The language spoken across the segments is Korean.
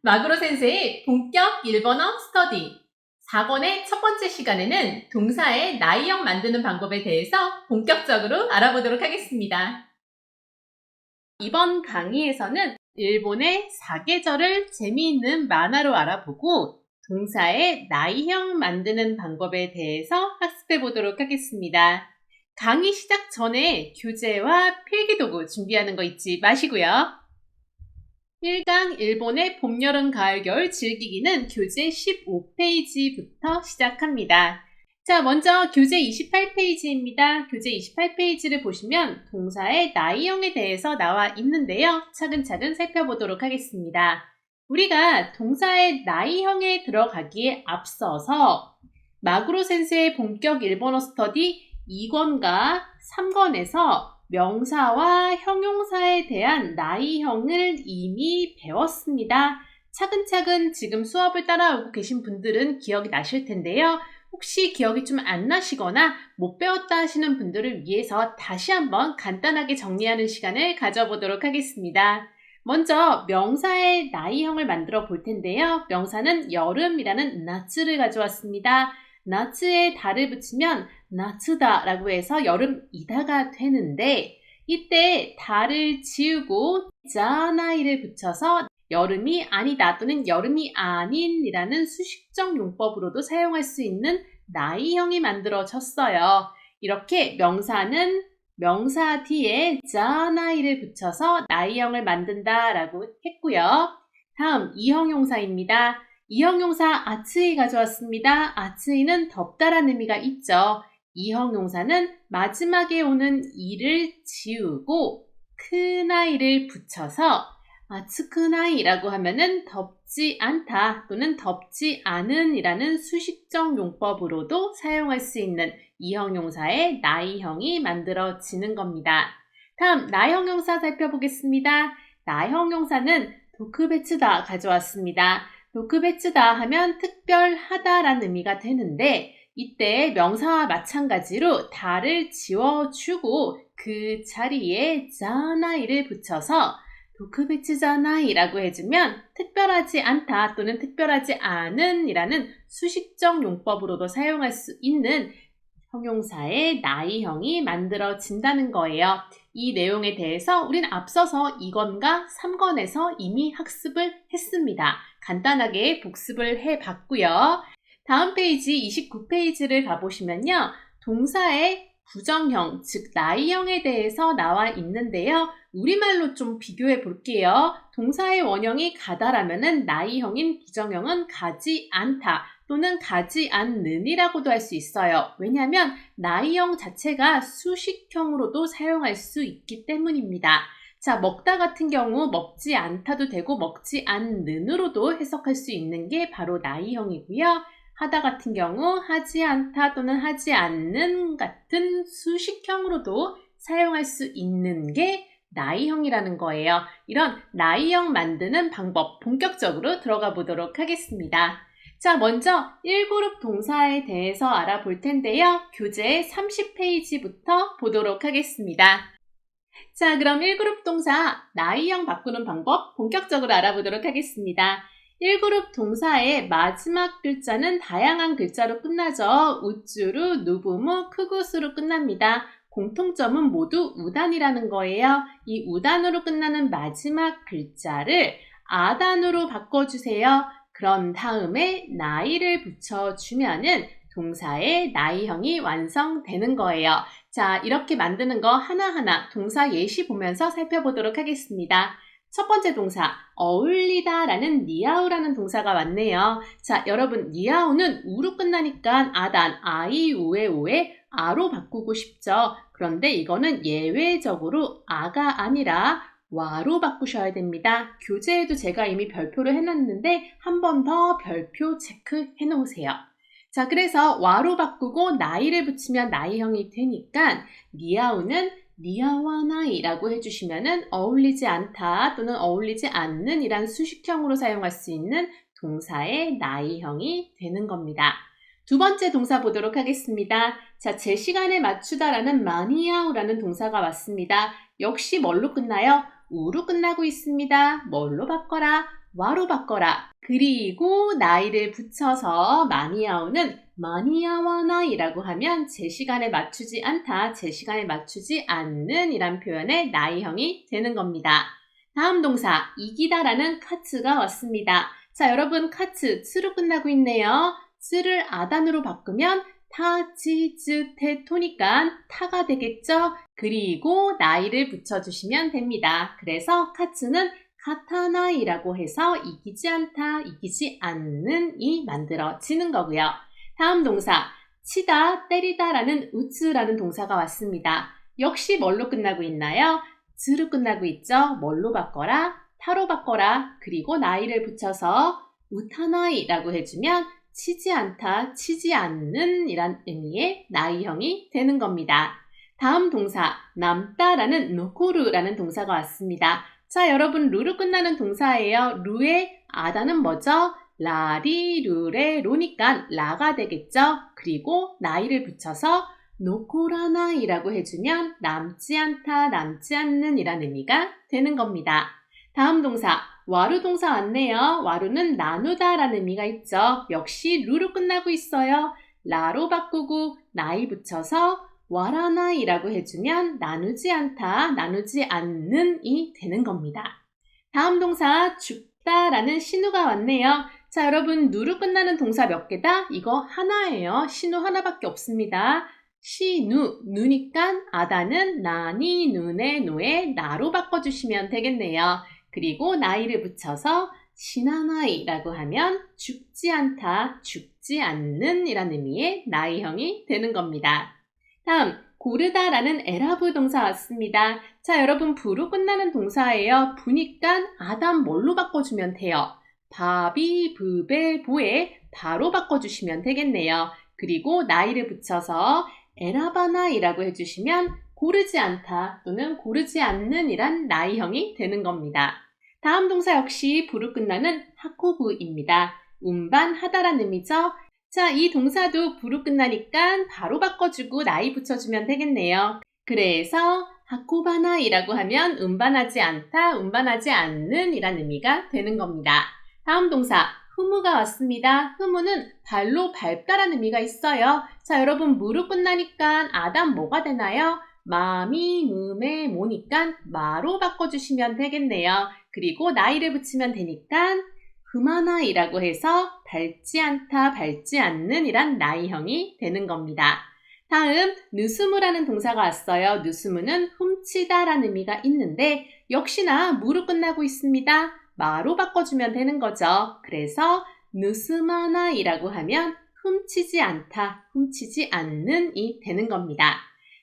마구로 센세의 본격 일본어 스터디 4권의 첫 번째 시간에는 동사의 나이형 만드는 방법에 대해서 본격적으로 알아보도록 하겠습니다. 이번 강의에서는 일본의 사계절을 재미있는 만화로 알아보고 동사의 나이형 만드는 방법에 대해서 학습해 보도록 하겠습니다. 강의 시작 전에 교재와 필기도구 준비하는 거 잊지 마시고요. 1강 일본의 봄, 여름, 가을, 겨울 즐기기는 교재 15페이지부터 시작합니다. 자, 먼저 교재 28페이지입니다. 교재 28페이지를 보시면 동사의 나이형에 대해서 나와 있는데요. 차근차근 살펴보도록 하겠습니다. 우리가 동사의 나이형에 들어가기에 앞서서 마구로 센세의 본격 일본어 스터디 2권과 3권에서 명사와 형용사에 대한 나이형을 이미 배웠습니다. 차근차근 지금 수업을 따라오고 계신 분들은 기억이 나실 텐데요. 혹시 기억이 좀 안 나시거나 못 배웠다 하시는 분들을 위해서 다시 한번 간단하게 정리하는 시간을 가져보도록 하겠습니다. 먼저 명사의 나이형을 만들어 볼 텐데요. 명사는 여름이라는 나츠를 가져왔습니다. 나츠에 다를 붙이면 나츠다 라고 해서 여름이다가 되는데 이때 다를 지우고 자나이를 붙여서 여름이 아니다 또는 여름이 아닌 이라는 수식적 용법으로도 사용할 수 있는 나이형이 만들어졌어요. 이렇게 명사는 명사 뒤에 자나이를 붙여서 나이형을 만든다 라고 했고요. 다음 이형용사입니다. 이형용사 아츠이 가져왔습니다. 아츠이는 덥다라는 의미가 있죠. 이형용사는 마지막에 오는 이를 지우고 크나이를 붙여서 아츠크나이라고 하면은 덥지 않다 또는 덥지 않은 이라는 수식적 용법으로도 사용할 수 있는 이형용사의 나이형이 만들어지는 겁니다. 다음 나형용사 살펴보겠습니다. 나형용사는 도크베츠다 가져왔습니다. 도크베츠다 하면 특별하다라는 의미가 되는데 이때 명사와 마찬가지로 다를 지워주고 그 자리에 자나이를 붙여서 도크베츠자나이라고 해주면 특별하지 않다 또는 특별하지 않은 이라는 수식적 용법으로도 사용할 수 있는 형용사의 나이형이 만들어진다는 거예요. 이 내용에 대해서 우린 앞서서 2권과 3권에서 이미 학습을 했습니다. 간단하게 복습을 해봤고요. 다음 페이지 29페이지를 가보시면요. 동사의 부정형, 즉 나이형에 대해서 나와 있는데요. 우리말로 좀 비교해 볼게요. 동사의 원형이 가다라면은 나이형인 부정형은 가지 않다 또는 가지 않는 이라고도 할 수 있어요. 왜냐하면 나이형 자체가 수식형으로도 사용할 수 있기 때문입니다. 자, 먹다 같은 경우 먹지 않다도 되고 먹지 않는으로도 해석할 수 있는 게 바로 나이형이고요. 하다 같은 경우 하지 않다 또는 하지 않는 같은 수식형으로도 사용할 수 있는 게 나이형이라는 거예요. 이런 나이형 만드는 방법 본격적으로 들어가 보도록 하겠습니다. 자, 먼저 1그룹 동사에 대해서 알아볼 텐데요. 교재 30페이지부터 보도록 하겠습니다. 자, 그럼 1그룹 동사 나이형 바꾸는 방법 본격적으로 알아보도록 하겠습니다. 1그룹 동사의 마지막 글자는 다양한 글자로 끝나죠. 우쭈루, 누부무, 크구스로 끝납니다. 공통점은 모두 우단이라는 거예요. 이 우단으로 끝나는 마지막 글자를 아단으로 바꿔주세요. 그런 다음에 나이를 붙여주면은 동사의 나이형이 완성되는 거예요. 자, 이렇게 만드는 거 하나하나 동사 예시 보면서 살펴보도록 하겠습니다. 첫 번째 동사, 어울리다 라는 니아우라는 동사가 왔네요. 자, 여러분 니아우는 우로 끝나니까 아단, 아이, 우에, 오에 아로 바꾸고 싶죠. 그런데 이거는 예외적으로 아가 아니라 와로 바꾸셔야 됩니다. 교재에도 제가 이미 별표를 해놨는데 한 번 더 별표 체크해 놓으세요. 자, 그래서 와로 바꾸고 나이를 붙이면 나이형이 되니까 니아우는 니아와나이라고 해주시면은 어울리지 않다 또는 어울리지 않는 이란 수식형으로 사용할 수 있는 동사의 나이형이 되는 겁니다. 두 번째 동사 보도록 하겠습니다. 자, 제 시간에 맞추다라는 마니아우라는 동사가 왔습니다. 역시 뭘로 끝나요? 우로 끝나고 있습니다. 뭘로 바꿔라? 와로 바꿔라. 그리고 나이를 붙여서 마니아오는 마니아와나이라고 하면 제 시간에 맞추지 않다, 제 시간에 맞추지 않는 이란 표현의 나이형이 되는 겁니다. 다음 동사 이기다라는 카츠가 왔습니다. 자, 여러분 카츠 츠로 끝나고 있네요. 츠를 아단으로 바꾸면 타, 지, 즈, 테, 토니까 타가 되겠죠? 그리고 나이를 붙여주시면 됩니다. 그래서 카츠는 카타나이라고 해서 이기지 않다, 이기지 않는 이 만들어지는 거고요. 다음 동사 치다, 때리다라는 우츠라는 동사가 왔습니다. 역시 뭘로 끝나고 있나요? 즈로 끝나고 있죠? 뭘로 바꿔라? 타로 바꿔라. 그리고 나이를 붙여서 우타나이라고 해주면 치지 않다, 치지 않는 이란 의미의 나이형이 되는 겁니다. 다음 동사 남다라는 노코르라는 동사가 왔습니다. 자, 여러분 루로 끝나는 동사예요. 루의 아다는 뭐죠? 라리, 루레, 로니까 라가 되겠죠? 그리고 나이를 붙여서 노코라나이라고 해주면 남지 않다, 남지 않는 이란 의미가 되는 겁니다. 다음 동사 와루 동사 왔네요. 와루는 나누다 라는 의미가 있죠. 역시 루로 끝나고 있어요. 라로 바꾸고 나이 붙여서 와라나이라고 해주면 나누지 않다, 나누지 않는 이 되는 겁니다. 다음 동사 죽다라는 신우가 왔네요. 자, 여러분 누로 끝나는 동사 몇 개다? 이거 하나예요. 신우 하나밖에 없습니다. 시누, 누니까 아다는 나니, 누네, 노에 나로 바꿔주시면 되겠네요. 그리고 나이를 붙여서 신하나이라고 하면 죽지 않다, 죽지 않는 이란 의미의 나이형이 되는 겁니다. 다음 고르다라는 에라브 동사 왔습니다. 자, 여러분 부로 끝나는 동사예요. 부니까 아담 뭘로 바꿔주면 돼요? 바비, 브베, 보에 바로 바꿔주시면 되겠네요. 그리고 나이를 붙여서 에라바나이라고 해주시면 고르지 않다 또는 고르지 않는 이란 나이형이 되는 겁니다. 다음 동사 역시 부로 끝나는 하코부입니다. 운반하다란 의미죠. 자, 이 동사도 부로 끝나니까 바로 바꿔주고 나이 붙여주면 되겠네요. 그래서 하코바나이라고 하면 운반하지 않다, 운반하지 않는 이란 의미가 되는 겁니다. 다음 동사 흐무가 왔습니다. 흐무는 발로 밟다라는 의미가 있어요. 자, 여러분 무로 끝나니까 아담 뭐가 되나요? 마미, 무메, 모니까 마로 바꿔주시면 되겠네요. 그리고 나이를 붙이면 되니까 흐마나이라고 해서 밟지 않다, 밟지 않는 이란 나이형이 되는 겁니다. 다음 느스무라는 동사가 왔어요. 느스무는 훔치다라는 의미가 있는데 역시나 무로 끝나고 있습니다. 마로 바꿔주면 되는 거죠. 그래서 느스마나이라고 하면 훔치지 않다, 훔치지 않는 이 되는 겁니다.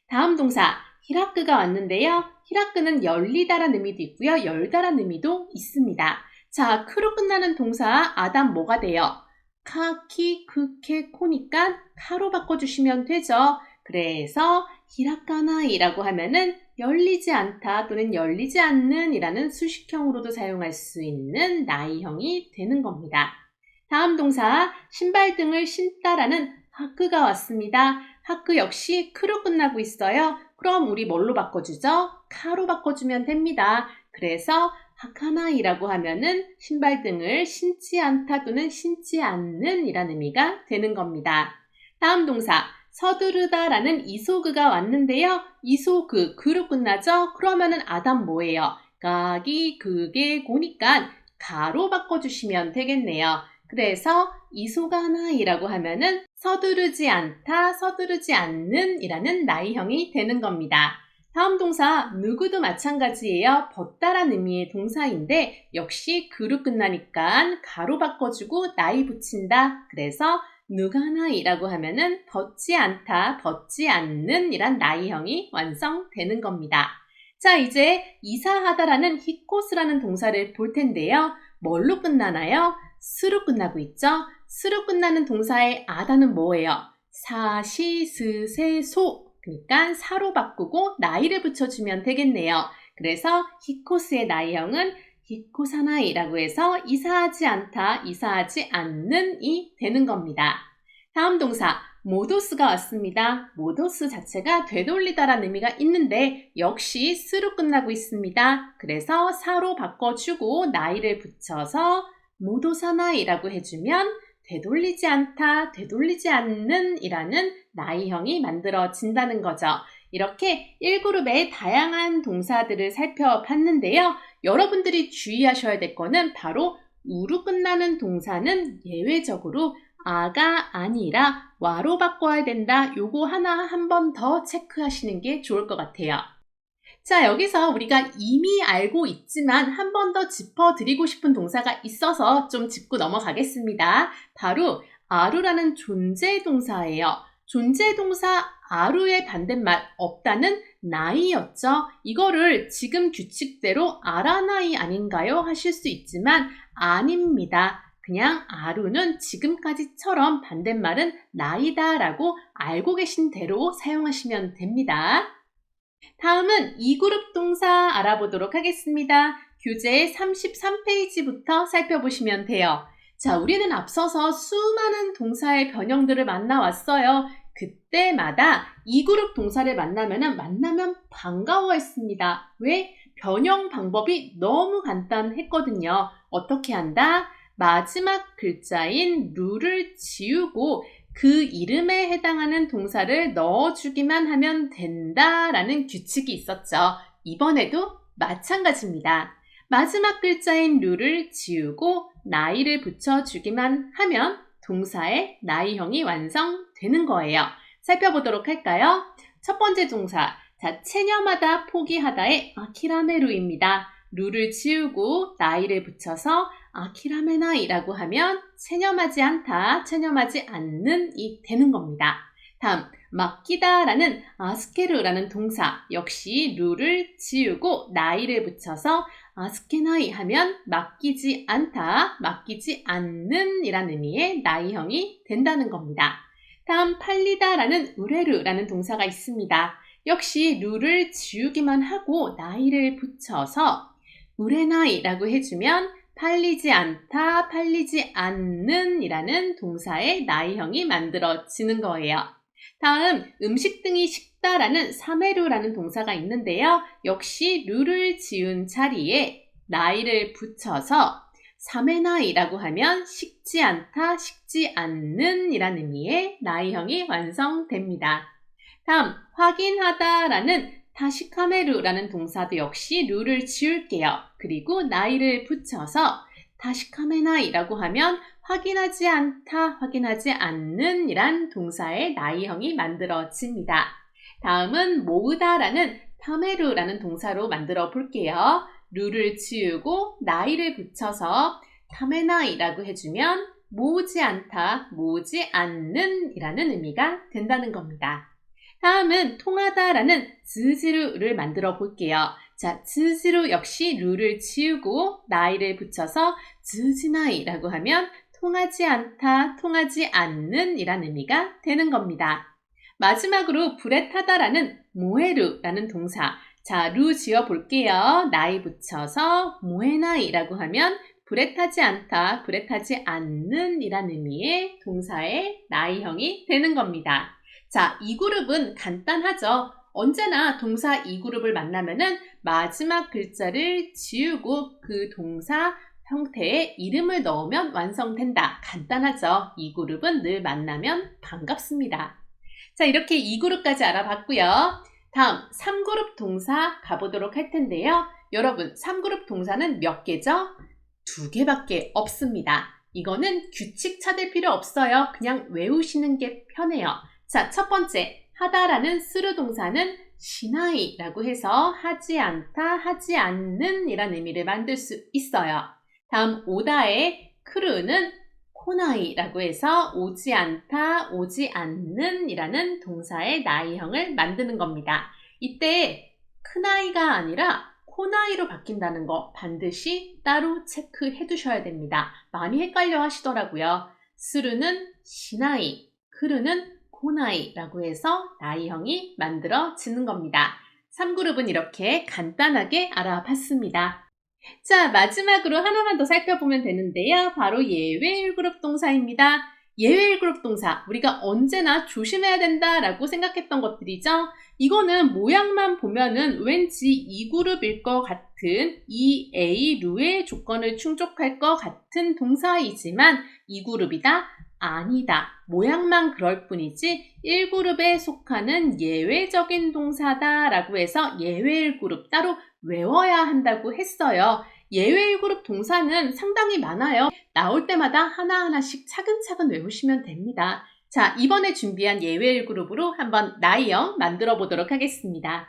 다음 동사 히라크가 왔는데요. 히라크는 열리다라는 의미도 있고요. 열다라는 의미도 있습니다. 자, 크로 끝나는 동사 아담 뭐가 돼요? 카, 키, 크, 케, 코니까 카로 바꿔주시면 되죠. 그래서 히라카나이라고 하면은 열리지 않다 또는 열리지 않는 이라는 수식형으로도 사용할 수 있는 나이형이 되는 겁니다. 다음 동사 신발 등을 신다라는 하크가 왔습니다. 하크 역시 크로 끝나고 있어요. 그럼 우리 뭘로 바꿔주죠? 카로 바꿔주면 됩니다. 그래서 하카나이라고 하면은 신발 등을 신지 않다 또는 신지 않는 이라는 의미가 되는 겁니다. 다음 동사 서두르다라는 이소그가 왔는데요. 이소그, 그로 끝나죠? 그러면은 아담 뭐예요? 가기, 그게, 고니까 가로 바꿔주시면 되겠네요. 그래서 이소가나이라고 하면은 서두르지 않다, 서두르지 않는 이라는 나이형이 되는 겁니다. 다음 동사 누구도 마찬가지예요. 벗다란 의미의 동사인데 역시 그로 끝나니까 가로 바꿔주고 나이 붙인다. 그래서 누가나이라고 하면은 벗지 않다, 벗지 않는 이란 나이형이 완성되는 겁니다. 자, 이제 이사하다라는 히코스라는 동사를 볼 텐데요. 뭘로 끝나나요? 스로 끝나고 있죠? 스로 끝나는 동사의 아다는 뭐예요? 사, 시, 스, 세, 소. 그러니까 사로 바꾸고 나이를 붙여주면 되겠네요. 그래서 히코스의 나이형은 히코사나이라고 해서 이사하지 않다, 이사하지 않는 이 되는 겁니다. 다음 동사 모도스가 왔습니다. 모도스 자체가 되돌리다라는 의미가 있는데 역시 스로 끝나고 있습니다. 그래서 사로 바꿔주고 나이를 붙여서 모도사나이라고 해주면 되돌리지 않다, 되돌리지 않는 이라는 나이형이 만들어진다는 거죠. 이렇게 1그룹의 다양한 동사들을 살펴봤는데요. 여러분들이 주의하셔야 될 거는 바로 우로 끝나는 동사는 예외적으로 아가 아니라 와로 바꿔야 된다. 요거 하나 한 번 더 체크하시는 게 좋을 것 같아요. 자, 여기서 우리가 이미 알고 있지만 한 번 더 짚어드리고 싶은 동사가 있어서 좀 짚고 넘어가겠습니다. 바로 아루라는 존재 동사예요. 존재 동사 아루의 반대말 없다는 나이였죠. 이거를 지금 규칙대로 아라나이 아닌가요? 하실 수 있지만 아닙니다. 그냥 아루는 지금까지처럼 반대말은 나이다라고 알고 계신 대로 사용하시면 됩니다. 다음은 2그룹 동사 알아보도록 하겠습니다. 교재 33페이지부터 살펴보시면 돼요. 자, 우리는 앞서서 수많은 동사의 변형들을 만나왔어요. 그때마다 2그룹 동사를 만나면 반가워했습니다. 왜? 변형 방법이 너무 간단했거든요. 어떻게 한다? 마지막 글자인 루를 지우고 그 이름에 해당하는 동사를 넣어주기만 하면 된다라는 규칙이 있었죠. 이번에도 마찬가지입니다. 마지막 글자인 루를 지우고 나이를 붙여주기만 하면 동사의 나이형이 완성되는 거예요. 살펴보도록 할까요? 첫 번째 동사, 자, 체념하다, 포기하다의 아키라메루입니다. 루를 지우고 나이를 붙여서 아키라메나이라고 하면 체념하지 않다, 체념하지 않는 이 되는 겁니다. 다음, 맡기다라는 아스케르라는 동사 역시 루를 지우고 나이를 붙여서 아스케나이 하면 맡기지 않다, 맡기지 않는 이란 의미의 나이형이 된다는 겁니다. 다음, 팔리다라는 우레르라는 동사가 있습니다. 역시 루를 지우기만 하고 나이를 붙여서 우레나이라고 해주면 팔리지 않다, 팔리지 않는 이라는 동사의 나이형이 만들어지는 거예요. 다음, 음식 등이 식다라는 사메루라는 동사가 있는데요. 역시 루를 지운 자리에 나이를 붙여서 사메나이라고 하면 식지 않다, 식지 않는 이란 의미의 나이형이 완성됩니다. 다음, 확인하다라는 다시카메루라는 동사도 역시 루를 지울게요. 그리고 나이를 붙여서 다시카메나이라고 하면 확인하지 않다, 확인하지 않는 이란 동사의 나이형이 만들어집니다. 다음은 모으다라는 타메루라는 동사로 만들어 볼게요. 루를 지우고 나이를 붙여서 타메나이라고 해주면 모으지 않다, 모으지 않는 이라는 의미가 된다는 겁니다. 다음은 통하다라는 즈지루를 만들어 볼게요. 자, 즈지루 역시 루를 지우고 나이를 붙여서 즈지나이라고 하면 통하지 않다, 통하지 않는 이란 의미가 되는 겁니다. 마지막으로 불에 타다라는 모에루라는 동사. 자, 루 지어 볼게요. 나이 붙여서 모에나이라고 하면 불에 타지 않다, 불에 타지 않는 이란 의미의 동사의 나이형이 되는 겁니다. 자, 이 그룹은 간단하죠. 언제나 동사 이 그룹을 만나면은 마지막 글자를 지우고 그 동사 형태의 이름을 넣으면 완성된다. 간단하죠. 이 그룹은 늘 만나면 반갑습니다. 자, 이렇게 이 그룹까지 알아봤고요. 다음 3그룹 동사 가보도록 할 텐데요. 여러분, 3그룹 동사는 몇 개죠? 2개밖에 없습니다. 이거는 규칙 찾을 필요 없어요. 그냥 외우시는 게 편해요. 자, 첫 번째, 하다라는 스루 동사는 시나이라고 해서 하지 않다, 하지 않는 이란 의미를 만들 수 있어요. 다음, 오다의 크루는 코나이라고 해서 오지 않다, 오지 않는 이라는 동사의 나이형을 만드는 겁니다. 이때 크나이가 아니라 코나이로 바뀐다는 거 반드시 따로 체크해 두셔야 됩니다. 많이 헷갈려 하시더라고요. 스루는 시나이, 크루는 코나이라고 해서 나이형이 만들어지는 겁니다. 3그룹은 이렇게 간단하게 알아봤습니다. 자, 마지막으로 하나만 더 살펴보면 되는데요. 바로 예외 1그룹 동사입니다. 예외 1그룹 동사, 우리가 언제나 조심해야 된다라고 생각했던 것들이죠. 이거는 모양만 보면은 왠지 2그룹일 것 같은 이 A, 루의 조건을 충족할 것 같은 동사이지만 2그룹이다? 아니다. 모양만 그럴 뿐이지 1그룹에 속하는 예외적인 동사다라고 해서 예외 1그룹 따로 외워야 한다고 했어요. 예외 1그룹 동사는 상당히 많아요. 나올 때마다 하나하나씩 차근차근 외우시면 됩니다. 자, 이번에 준비한 예외 1그룹으로 한번 나이형 만들어 보도록 하겠습니다.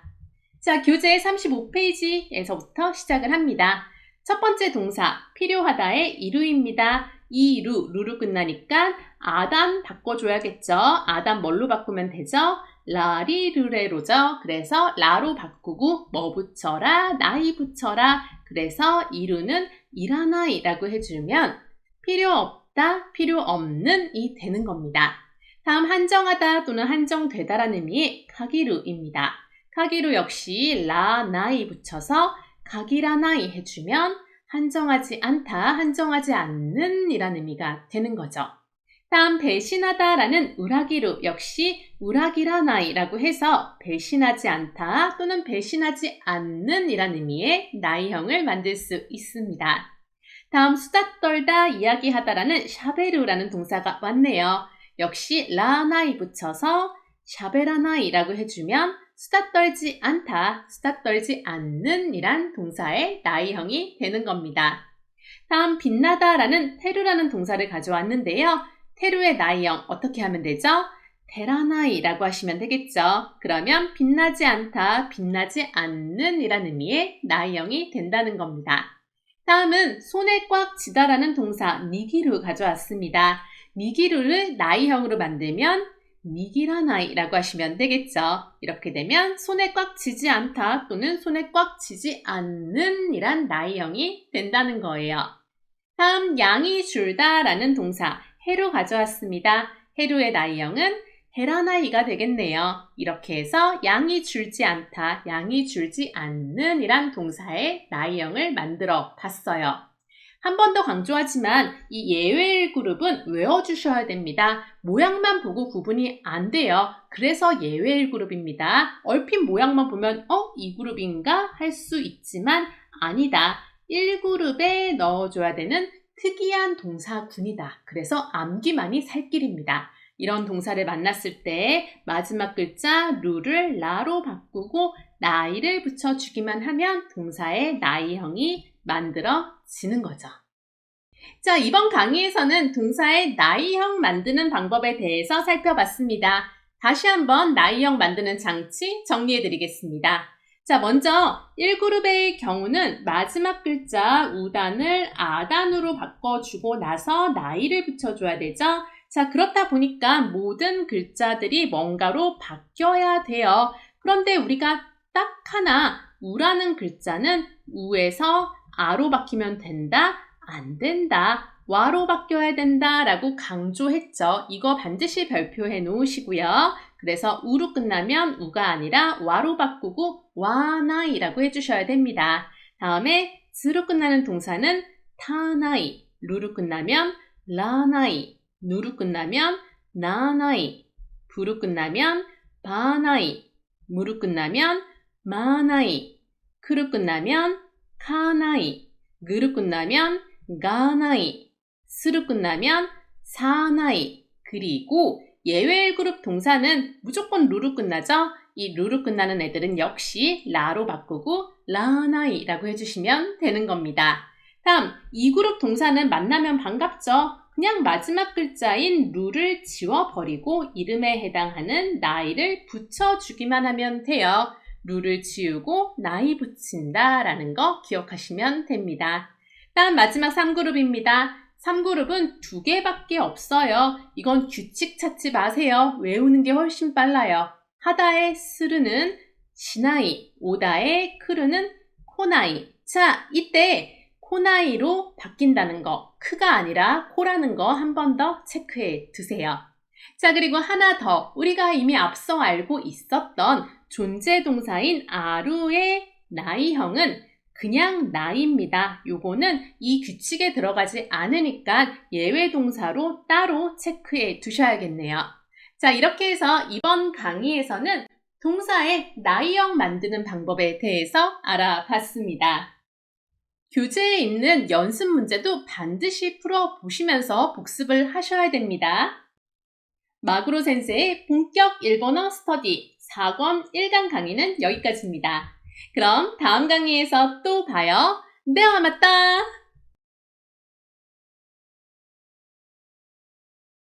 자, 교재 35페이지에서부터 시작을 합니다. 첫 번째 동사, 필요하다의 이루입니다. 이 루로 끝나니까 아단 바꿔줘야겠죠. 아단 뭘로 바꾸면 되죠? 라리르레로죠. 그래서 라로 바꾸고 뭐 붙여라? 나이 붙여라. 그래서 이루는 이라나이라고 해주면 필요 없다, 필요 없는 이 되는 겁니다. 다음 한정하다 또는 한정되다라는 의미의 가기루입니다. 가기루 역시 라나이 붙여서 가기라나이 해주면 한정하지 않다, 한정하지 않는 이란 의미가 되는 거죠. 다음 배신하다라는 우라기루 역시 우라기라나이라고 해서 배신하지 않다 또는 배신하지 않는 이란 의미의 나이형을 만들 수 있습니다. 다음 수다 떨다 이야기하다라는 샤베르라는 동사가 왔네요. 역시 라나이 붙여서 샤베라나이라고 해주면 수다 떨지 않다, 수다 떨지 않는 이란 동사의 나이형이 되는 겁니다. 다음 빛나다라는 테루라는 동사를 가져왔는데요. 테루의 나이형 어떻게 하면 되죠? 테라나이라고 하시면 되겠죠. 그러면 빛나지 않다, 빛나지 않는 이란 의미의 나이형이 된다는 겁니다. 다음은 손에 꽉 쥐다라는 동사 니기루 가져왔습니다. 니기루를 나이형으로 만들면 니기라나이라고 하시면 되겠죠. 이렇게 되면 손에 꽉 쥐지 않다 또는 손에 꽉 쥐지 않는 이란 나이형이 된다는 거예요. 다음 양이 줄다라는 동사 해루 가져왔습니다. 해루의 나이형은 헤라나이가 되겠네요. 이렇게 해서 양이 줄지 않다, 양이 줄지 않는 이란 동사의 나이형을 만들어 봤어요. 한 번 더 강조하지만 이 예외 그룹은 외워주셔야 됩니다. 모양만 보고 구분이 안 돼요. 그래서 예외 그룹입니다. 얼핏 모양만 보면 이 그룹인가 할 수 있지만 아니다. 1그룹에 넣어줘야 되는 특이한 동사군이다. 그래서 암기만이 살 길입니다. 이런 동사를 만났을 때 마지막 글자 루를 라로 바꾸고 나이를 붙여주기만 하면 동사의 나이형이 만들어지는 거죠. 자, 이번 강의에서는 동사의 나이형 만드는 방법에 대해서 살펴봤습니다. 다시 한번 나이형 만드는 장치 정리해 드리겠습니다. 자, 먼저 1그룹의 경우는 마지막 글자 우단을 아단으로 바꿔주고 나서 나이를 붙여줘야 되죠. 자, 그렇다 보니까 모든 글자들이 뭔가로 바뀌어야 돼요. 그런데 우리가 딱 하나 우라는 글자는 우에서 아로 바뀌면 된다? 안 된다. 와로 바뀌어야 된다 라고 강조했죠. 이거 반드시 별표해 놓으시고요. 그래서 우로 끝나면 우가 아니라 와로 바꾸고 와나이라고 해주셔야 됩니다. 다음에 즈로 끝나는 동사는 타나이, 루로 끝나면 라나이, 누로 끝나면 나나이, 부로 끝나면 바나이, 무로 끝나면 마나이, 크로 끝나면 카나이, 그로 끝나면 가나이, 스로 끝나면 사나이, 그리고 예외 그룹 동사는 무조건 루로 끝나죠? 이 루로 끝나는 애들은 역시 라로 바꾸고 라나이라고 해주시면 되는 겁니다. 다음, 이 그룹 동사는 만나면 반갑죠? 그냥 마지막 글자인 루를 지워버리고 이름에 해당하는 나이를 붙여주기만 하면 돼요. 루를 지우고 나이 붙인다 라는 거 기억하시면 됩니다. 다음 마지막 3그룹입니다. 3그룹은 2개밖에 없어요. 이건 규칙 찾지 마세요. 외우는 게 훨씬 빨라요. 하다의 스르는 시나이, 오다의 크르는 코나이. 자, 이때 코나이로 바뀐다는 거, 크가 아니라 코라는 거 한 번 더 체크해 두세요. 자, 그리고 하나 더, 우리가 이미 앞서 알고 있었던 존재 동사인 아루의 나이형은 그냥 나이입니다. 요거는 이 규칙에 들어가지 않으니까 예외 동사로 따로 체크해 두셔야겠네요. 자, 이렇게 해서 이번 강의에서는 동사의 나이형 만드는 방법에 대해서 알아봤습니다. 교재에 있는 연습 문제도 반드시 풀어보시면서 복습을 하셔야 됩니다. 마구로 센세의 본격 일본어 스터디 4권 1강 강의는 여기까지입니다. 그럼 다음 강의에서 또 봐요. 네, 맞다!